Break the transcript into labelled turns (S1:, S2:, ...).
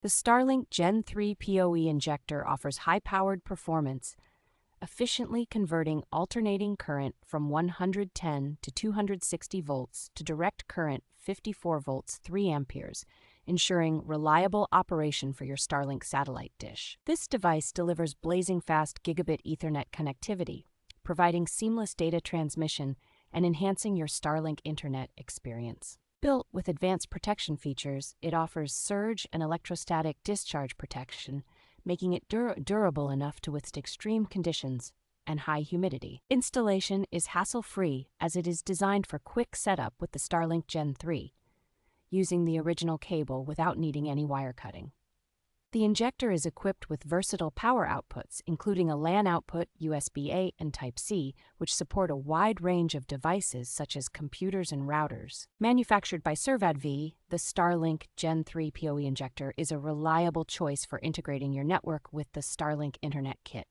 S1: The Starlink Gen 3 PoE Injector offers high-powered performance, efficiently converting alternating current from 110 to 260 volts to direct current 54 volts 3 amperes, ensuring reliable operation for your Starlink satellite dish. This device delivers blazing fast gigabit Ethernet connectivity, providing seamless data transmission and enhancing your Starlink internet experience. Built with advanced protection features, it offers surge and electrostatic discharge protection, making it durable enough to withstand extreme conditions and high humidity. Installation is hassle-free as it is designed for quick setup with the Starlink Gen 3, using the original cable without needing any wire cutting. The injector is equipped with versatile power outputs, including a LAN output, USB-A, and Type-C, which support a wide range of devices such as computers and routers. Manufactured by ServadV, the Starlink Gen 3 PoE Injector is a reliable choice for integrating your network with the Starlink Internet Kit.